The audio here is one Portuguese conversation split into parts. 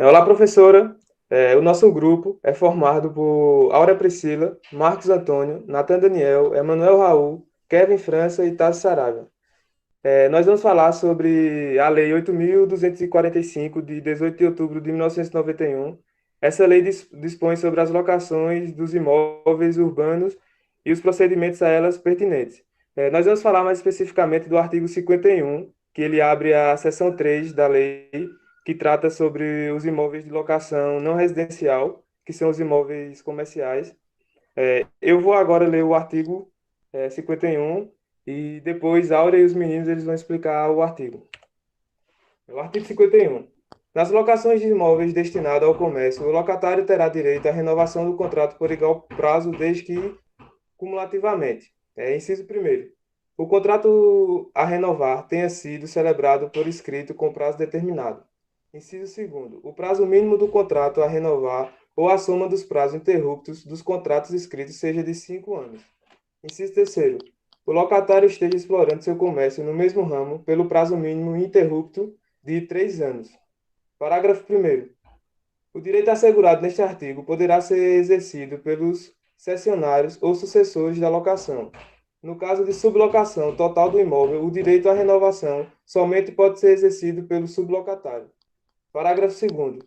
Olá, professora. O nosso grupo é formado por Áurea Priscila, Marcos Antônio, Natan Daniel, Emanuel Raul, Kevin França e Tassi Saraiva. Nós vamos falar sobre a Lei 8.245, de 18 de outubro de 1991. Essa lei dispõe sobre as locações dos imóveis urbanos e os procedimentos a elas pertinentes. Nós vamos falar mais especificamente do artigo 51, que ele abre a seção 3 da lei, que trata sobre os imóveis de locação não residencial, que são os imóveis comerciais. Eu vou agora ler o artigo 51 e depois Áurea e os meninos eles vão explicar o artigo. O artigo 51. Nas locações de imóveis destinados ao comércio, o locatário terá direito à renovação do contrato por igual prazo, desde que cumulativamente. Inciso primeiro. O contrato a renovar tenha sido celebrado por escrito com prazo determinado. Inciso segundo. O prazo mínimo do contrato a renovar ou a soma dos prazos interruptos dos contratos escritos seja de 5 anos. Inciso terceiro. O locatário esteja explorando seu comércio no mesmo ramo pelo prazo mínimo ininterrupto de 3 anos. Parágrafo primeiro. O direito assegurado neste artigo poderá ser exercido pelos cessionários ou sucessores da locação. No caso de sublocação total do imóvel, o direito à renovação somente pode ser exercido pelo sublocatário. Parágrafo segundo.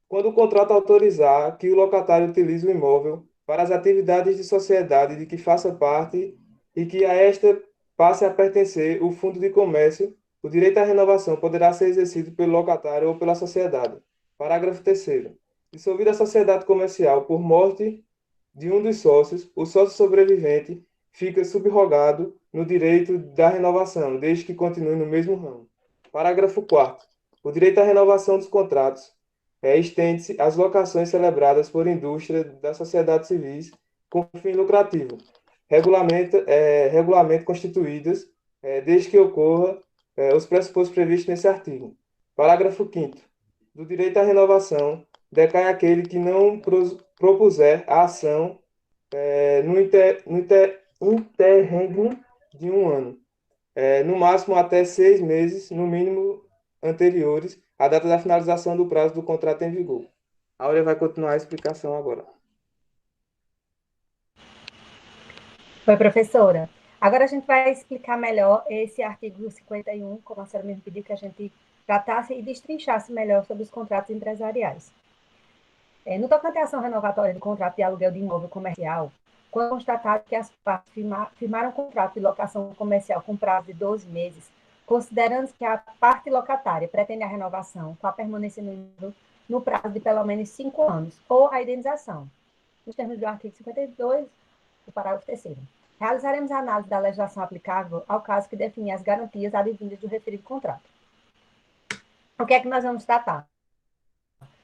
Quando o contrato autorizar que o locatário utilize o imóvel para as atividades de sociedade de que faça parte e que a esta passe a pertencer o fundo de comércio, o direito à renovação poderá ser exercido pelo locatário ou pela sociedade. Parágrafo terceiro. Dissolvida a sociedade comercial por morte de um dos sócios, o sócio sobrevivente fica subrogado no direito da renovação, desde que continue no mesmo ramo. Parágrafo quarto. O direito à renovação dos contratos estende-se às locações celebradas por indústria da sociedade civis com fim lucrativo, regulamento constituídas, desde que ocorra os pressupostos previstos nesse artigo. Parágrafo quinto. Do direito à renovação decai aquele que não propuser a ação no interregno de um ano, no máximo até 6 meses, no mínimo anteriores à data da finalização do prazo do contrato em vigor. A Áurea vai continuar a explicação agora. Oi, professora. Agora a gente vai explicar melhor esse artigo 51, como a senhora mesmo pediu que a gente tratasse e destrinchasse melhor sobre os contratos empresariais. No tocante à ação renovatória do contrato de aluguel de imóvel comercial, quando constatado que as partes firmaram contrato de locação comercial com prazo de 12 meses, considerando que a parte locatária pretende a renovação com a permanência no prazo de pelo menos 5 anos, ou a indenização, nos termos do artigo 52, do parágrafo 3º. Realizaremos a análise da legislação aplicável ao caso que definir as garantias advindas do referido contrato. O que é que nós vamos tratar?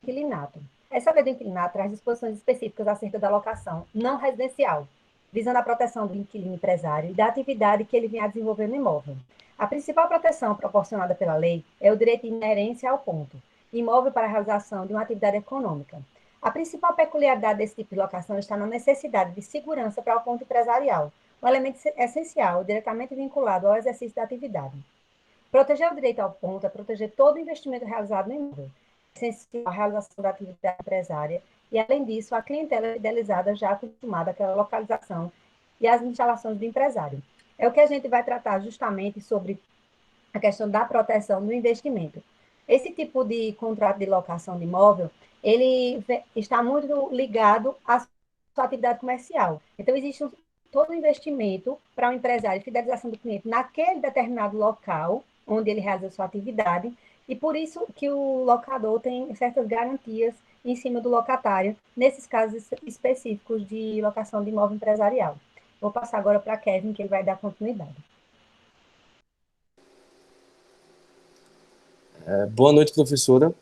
Inquilinato. Essa lei do inquilinato traz disposições específicas acerca da locação não residencial, visando a proteção do inquilino empresário e da atividade que ele vem a desenvolver no imóvel. A principal proteção proporcionada pela lei é o direito de inerência ao ponto, imóvel para a realização de uma atividade econômica. A principal peculiaridade desse tipo de locação está na necessidade de segurança para o ponto empresarial, um elemento essencial, diretamente vinculado ao exercício da atividade. Proteger o direito ao ponto é proteger todo o investimento realizado no imóvel, essencial à realização da atividade empresária e, além disso, a clientela fidelizada já acostumada àquela localização e às instalações do empresário. É o que a gente vai tratar justamente sobre a questão da proteção do investimento. Esse tipo de contrato de locação de imóvel, ele está muito ligado à sua atividade comercial. Então, existe todo o investimento para o empresário, fidelização do cliente naquele determinado local onde ele realiza a sua atividade, e por isso que o locador tem certas garantias em cima do locatário, nesses casos específicos de locação de imóvel empresarial. Vou passar agora para Kevin, que ele vai dar continuidade. Boa noite, professora.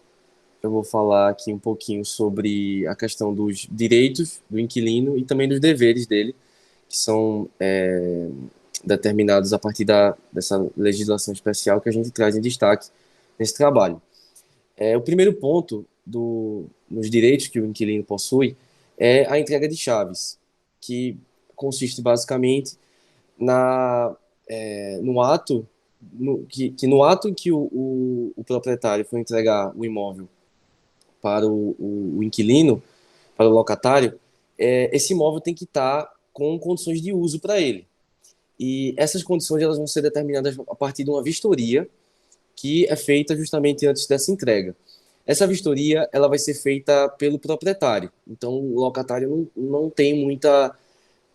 Eu vou falar aqui um pouquinho sobre a questão dos direitos do inquilino e também dos deveres dele, que são determinados a partir dessa legislação especial que a gente traz em destaque nesse trabalho. O primeiro ponto nos direitos que o inquilino possui é a entrega de chaves, que consiste basicamente no ato no ato em que o proprietário for entregar o imóvel para o inquilino, para o locatário, esse imóvel tem que estar com condições de uso para ele. E essas condições elas vão ser determinadas a partir de uma vistoria que é feita justamente antes dessa entrega. Essa vistoria ela vai ser feita pelo proprietário. Então, o locatário não tem muita...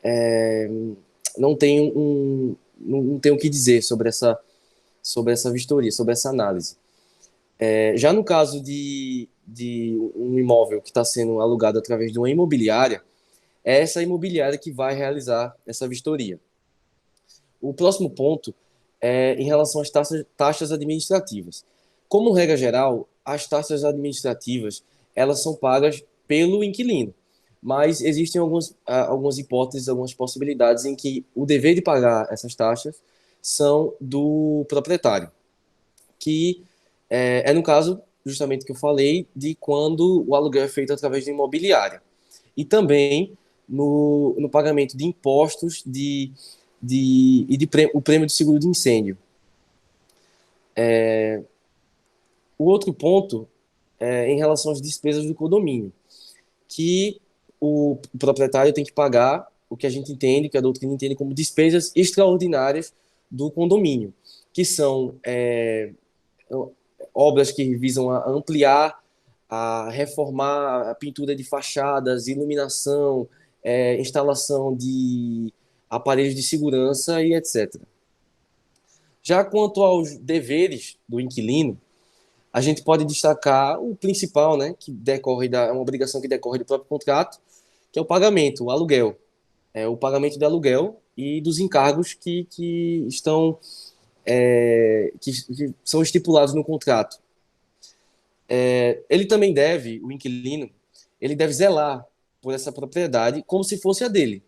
é, não tem não tem o que dizer sobre essa vistoria, sobre essa análise. Já no caso de um imóvel que está sendo alugado através de uma imobiliária, é essa imobiliária que vai realizar essa vistoria. O próximo ponto é em relação às taxas administrativas. Como regra geral, as taxas administrativas elas são pagas pelo inquilino, mas existem algumas hipóteses, algumas possibilidades em que o dever de pagar essas taxas são do proprietário, que no caso justamente que eu falei de quando o aluguel é feito através de imobiliária. E também no pagamento de impostos o prêmio de seguro de incêndio. O outro ponto é em relação às despesas do condomínio, que o proprietário tem que pagar o que a gente entende, que a doutrina entende como despesas extraordinárias do condomínio, que são obras que visam a ampliar, a reformar a pintura de fachadas, iluminação, instalação de aparelhos de segurança e etc. Já quanto aos deveres do inquilino, a gente pode destacar o principal, né, que decorre uma obrigação que decorre do próprio contrato, que é o pagamento, o aluguel. O pagamento do aluguel e dos encargos que estão que são estipulados no contrato. Ele também deve, o inquilino, ele deve zelar por essa propriedade como se fosse a dele.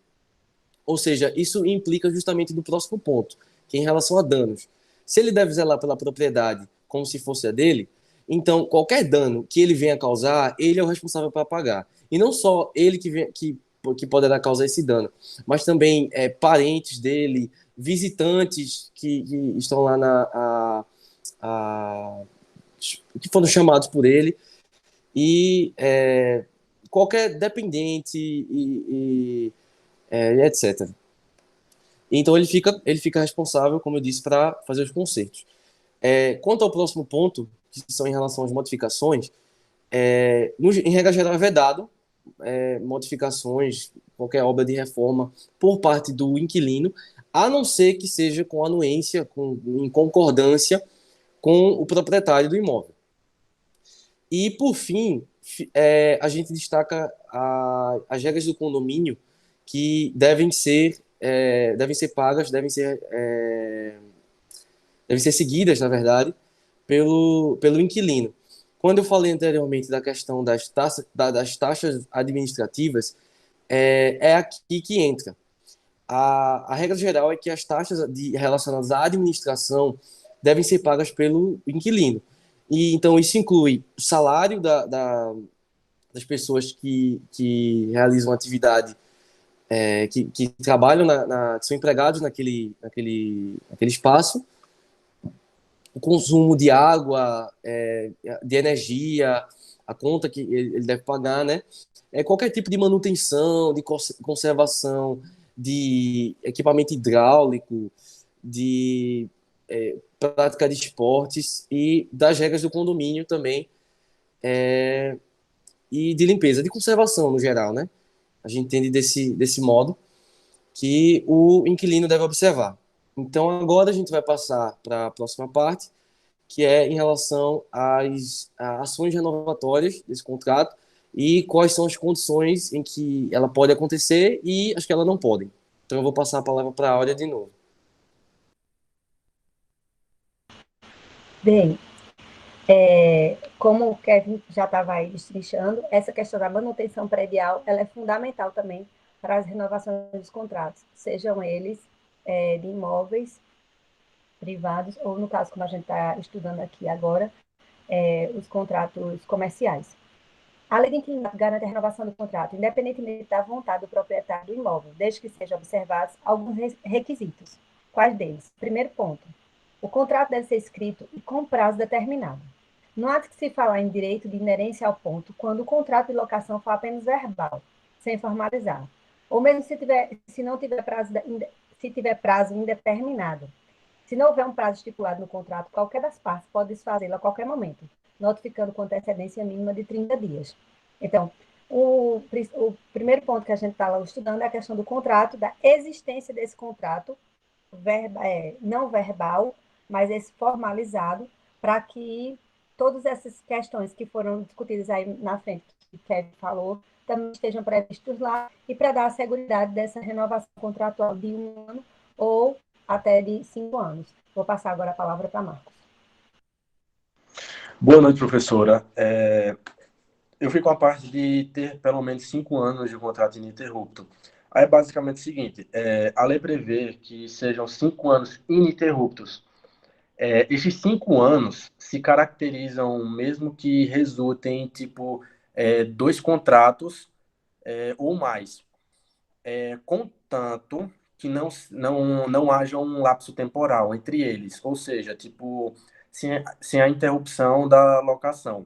Ou seja, isso implica justamente no próximo ponto, que é em relação a danos. Se ele deve zelar pela propriedade como se fosse a dele, então qualquer dano que ele venha causar, ele é o responsável para pagar. E não só ele que poderá causar esse dano, mas também parentes dele, visitantes que estão lá que foram chamados por ele, e qualquer dependente e etc. Então ele fica responsável, como eu disse, para fazer os consertos. Quanto ao próximo ponto, que são em relação às modificações, em regra geral é vedado modificações, qualquer obra de reforma por parte do inquilino, a não ser que seja com anuência, em concordância com o proprietário do imóvel. E, por fim, a gente destaca as regras do condomínio que devem ser pagas, devem ser seguidas, na verdade, pelo inquilino. Quando eu falei anteriormente da questão das taxas administrativas, aqui que entra. A regra geral é que as taxas relacionadas à administração devem ser pagas pelo inquilino. E então isso inclui o salário das pessoas que realizam atividade, que trabalham, que são empregados naquele espaço, o consumo de água, de energia, a conta que ele deve pagar, né? Qualquer tipo de manutenção, de conservação, de equipamento hidráulico, de prática de esportes e das regras do condomínio também, e de limpeza, de conservação no geral, né? A gente entende desse modo que o inquilino deve observar. Então, agora a gente vai passar para a próxima parte, que é em relação às ações renovatórias desse contrato e quais são as condições em que ela pode acontecer e as que ela não podem. Então, eu vou passar a palavra para a Áurea de novo. Bem, como o Kevin já estava aí destrinchando, essa questão da manutenção predial ela é fundamental também para as renovações dos contratos, sejam eles de imóveis privados ou, no caso, como a gente está estudando aqui agora, os contratos comerciais. A lei de inquilinato garante a renovação do contrato, independentemente da vontade do proprietário do imóvel, desde que sejam observados alguns requisitos. Quais deles? Primeiro ponto, o contrato deve ser escrito e com prazo determinado. Não há de se falar em direito de inerência ao ponto quando o contrato de locação for apenas verbal, sem formalizar, ou mesmo se não tiver prazo, se tiver prazo indeterminado. Se não houver um prazo estipulado no contrato, qualquer das partes pode desfazê-lo a qualquer momento, notificando com antecedência mínima de 30 dias. Então, o primeiro ponto que a gente está estudando é a questão do contrato, da existência desse contrato não verbal, mas esse formalizado, para que todas essas questões que foram discutidas aí na frente, que o Kevin falou, também estejam previstos lá, e para dar a segurança dessa renovação contratual de 1 ano ou até de 5 anos. Vou passar agora a palavra para Marcos. Boa noite, professora. Eu fico com a parte de ter pelo menos 5 anos de contrato ininterrupto. Aí é basicamente o seguinte, a lei prevê que sejam 5 anos ininterruptos. Esses 5 anos se caracterizam mesmo que resultem em, tipo, 2 contratos ou mais. Contanto que não haja um lapso temporal entre eles, ou seja, tipo, sem a interrupção da locação.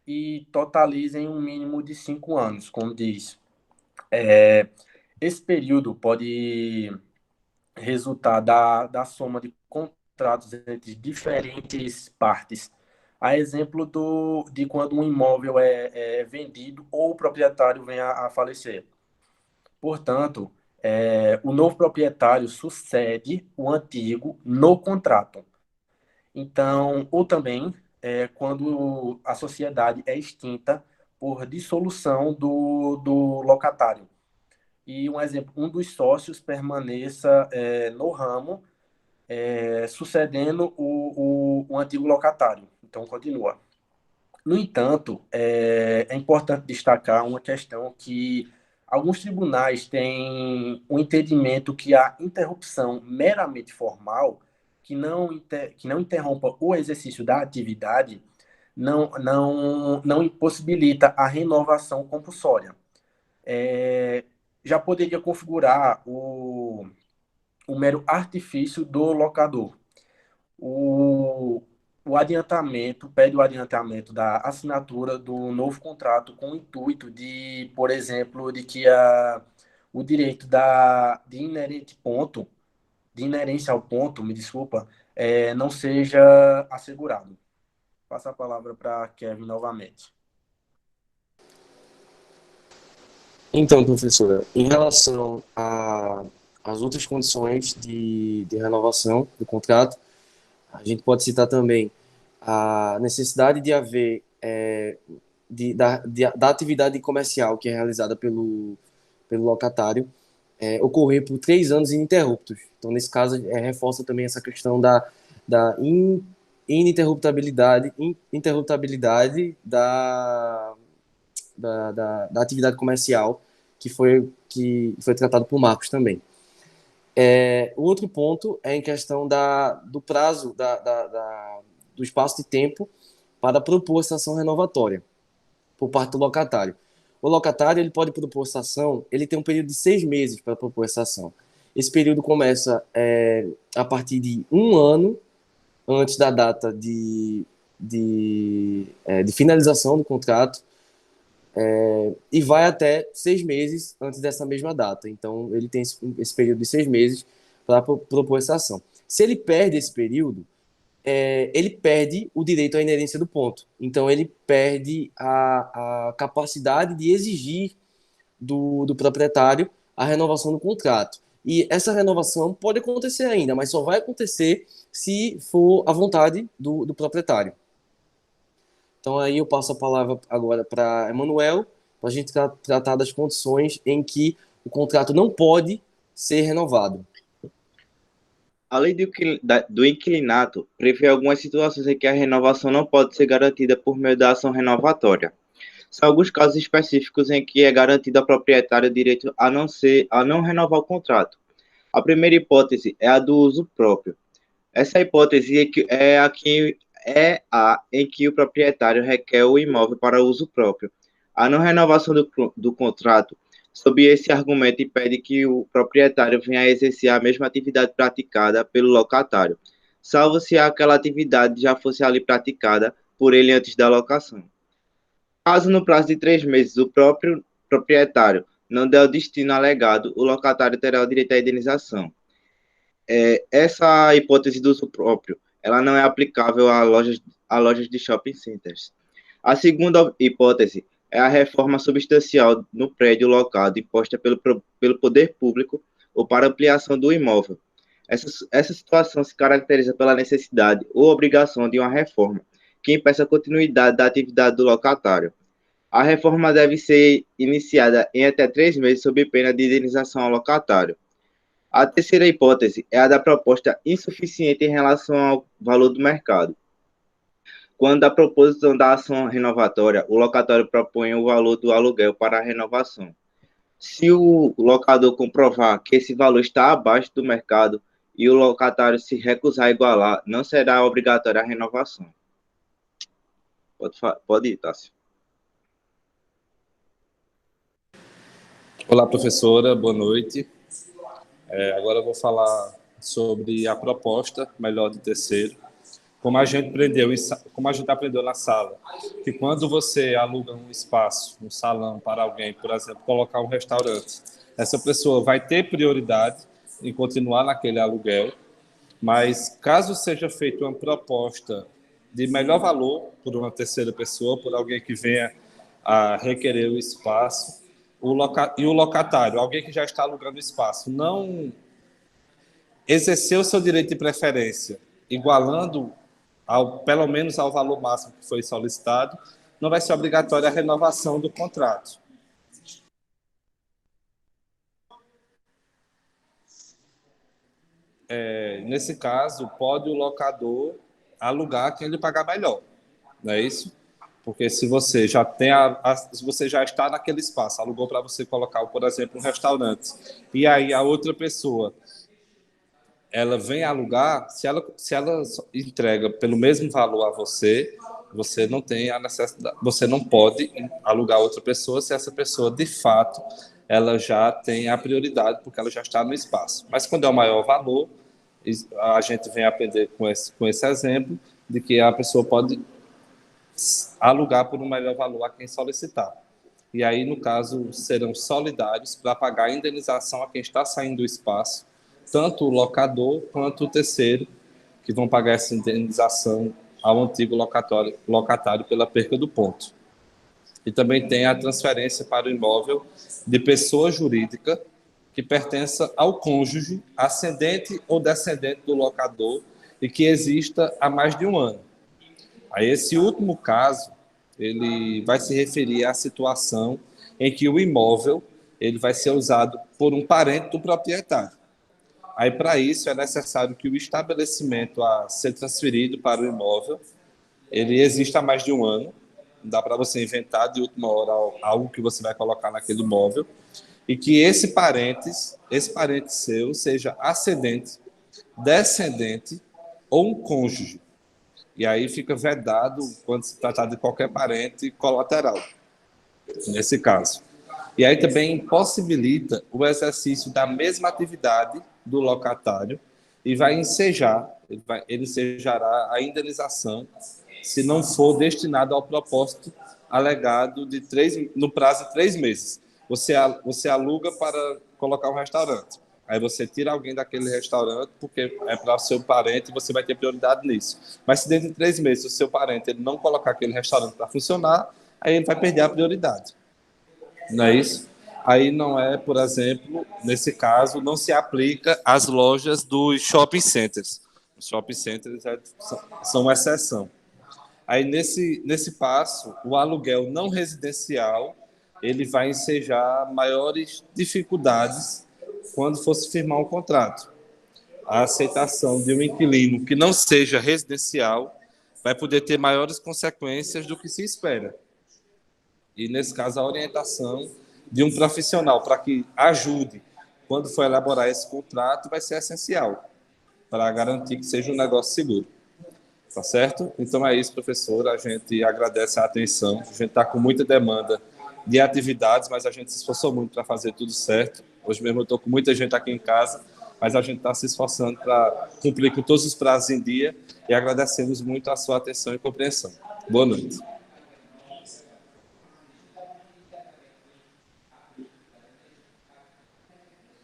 E totalizem um mínimo de 5 anos, como diz. Esse período pode resultar da soma de contratos entre diferentes partes. A exemplo de quando um imóvel é vendido ou o proprietário vem a falecer. Portanto, o novo proprietário sucede o antigo no contrato. Então, ou também quando a sociedade é extinta por dissolução do locatário. E um exemplo, um dos sócios permaneça no ramo, sucedendo o antigo locatário. Então, continua. No entanto, é importante destacar uma questão que alguns tribunais têm um entendimento que a interrupção meramente formal, que não interrompa o exercício da atividade, não impossibilita a renovação compulsória. Já poderia configurar o mero artifício do locador. O, pede o adiantamento da assinatura do novo contrato com o intuito de, por exemplo, de que o direito de inerência ao ponto, me desculpa, não seja assegurado. Passo a palavra para Kevin novamente. Então, professora, em relação às outras condições de renovação do contrato, a gente pode citar também a necessidade de haver da atividade comercial que é realizada pelo locatário ocorrer por 3 anos ininterruptos. Então, nesse caso, reforça também essa questão da ininterruptabilidade da atividade comercial que foi tratado por Marcos também. O outro ponto é em questão do prazo, do espaço de tempo para propor essa ação renovatória por parte do locatário. O locatário ele pode propor essa ação, ele tem um período de 6 meses para propor essa ação. Esse período começa a partir de 1 ano antes da data de finalização do contrato, e vai até 6 meses antes dessa mesma data. Então, ele tem esse período de 6 meses para propor essa ação. Se ele perde esse período, ele perde o direito à inerência do ponto. Então, ele perde a capacidade de exigir do proprietário a renovação do contrato. E essa renovação pode acontecer ainda, mas só vai acontecer se for à vontade do proprietário. Então, aí eu passo a palavra agora para Emanuel, para a gente tratar das condições em que o contrato não pode ser renovado. A lei do inquilinato prevê algumas situações em que a renovação não pode ser garantida por meio da ação renovatória. São alguns casos específicos em que é garantido ao proprietário o direito a não renovar o contrato. A primeira hipótese é a do uso próprio. Essa hipótese é a em que o proprietário requer o imóvel para uso próprio. A não renovação do contrato, sob esse argumento, impede que o proprietário venha a exercer a mesma atividade praticada pelo locatário, salvo se aquela atividade já fosse ali praticada por ele antes da locação. Caso no prazo de 3 meses o próprio proprietário não der o destino alegado, o locatário terá o direito à indenização. Essa hipótese do uso próprio, ela não é aplicável a lojas de shopping centers. A segunda hipótese é a reforma substancial no prédio locado imposta pelo poder público ou para ampliação do imóvel. Essa situação se caracteriza pela necessidade ou obrigação de uma reforma que impeça a continuidade da atividade do locatário. A reforma deve ser iniciada em até 3 meses sob pena de indenização ao locatário. A terceira hipótese é a da proposta insuficiente em relação ao valor do mercado. Quando, a proposição da ação renovatória, o locatário propõe o valor do aluguel para a renovação. Se o locador comprovar que esse valor está abaixo do mercado e o locatário se recusar a igualar, não será obrigatória a renovação. Pode ir, Tássio. Olá, professora, boa noite. Agora eu vou falar sobre a proposta melhor de terceiro. Como a gente aprendeu na sala, que quando você aluga um espaço, um salão para alguém, por exemplo, colocar um restaurante, essa pessoa vai ter prioridade em continuar naquele aluguel, mas caso seja feita uma proposta de melhor valor por uma terceira pessoa, por alguém que venha a requerer o espaço, e o locatário, alguém que já está alugando o espaço, não exerceu seu direito de preferência, igualando pelo menos ao valor máximo que foi solicitado, não vai ser obrigatória a renovação do contrato. Nesse caso, pode o locador alugar quem lhe pagar melhor, não é isso? Porque se você já tem se você já está naquele espaço, alugou para você colocar, por exemplo, um restaurante, e aí a outra pessoa ela vem alugar, se ela entrega pelo mesmo valor a você, você não tem a necessidade, você não pode alugar outra pessoa se essa pessoa, de fato, ela já tem a prioridade, porque ela já está no espaço. Mas quando é o maior valor, a gente vem aprender com esse exemplo de que a pessoa pode alugar por um melhor valor a quem solicitar. E aí, no caso, serão solidários para pagar a indenização a quem está saindo do espaço, tanto o locador quanto o terceiro, que vão pagar essa indenização ao antigo locatário pela perca do ponto. E também tem a transferência para o imóvel de pessoa jurídica que pertença ao cônjuge, ascendente ou descendente do locador e que exista há mais de um ano. Aí, esse último caso, ele vai se referir à situação em que o imóvel ele vai ser usado por um parente do proprietário. Aí, para isso, é necessário que o estabelecimento a ser transferido para o imóvel, ele exista há mais de um ano. Não dá para você inventar de última hora algo que você vai colocar naquele imóvel. E que esse parente seu seja ascendente, descendente ou um cônjuge. E aí fica vedado quando se tratar de qualquer parente colateral, nesse caso. E aí também impossibilita o exercício da mesma atividade do locatário e vai ensejar, ele ensejará a indenização se não for destinado ao propósito alegado no prazo de 3 meses. Você aluga para colocar um restaurante. Aí você tira alguém daquele restaurante porque é para o seu parente e você vai ter prioridade nisso. Mas se dentro de 3 meses o seu parente ele não colocar aquele restaurante para funcionar, aí ele vai perder a prioridade. Não é isso? Aí não é, por exemplo, nesse caso, não se aplica às lojas dos shopping centers. Os shopping centers são uma exceção. Aí, nesse passo, o aluguel não residencial ele vai ensejar maiores dificuldades quando fosse firmar um contrato. A aceitação de um inquilino que não seja residencial vai poder ter maiores consequências do que se espera. E, nesse caso, a orientação de um profissional para que ajude quando for elaborar esse contrato vai ser essencial para garantir que seja um negócio seguro. Tá certo? Então é isso, professora. A gente agradece a atenção. A gente está com muita demanda de atividades, mas a gente se esforçou muito para fazer tudo certo. Hoje mesmo eu estou com muita gente aqui em casa, mas a gente está se esforçando para cumprir com todos os prazos em dia e agradecemos muito a sua atenção e compreensão. Boa noite.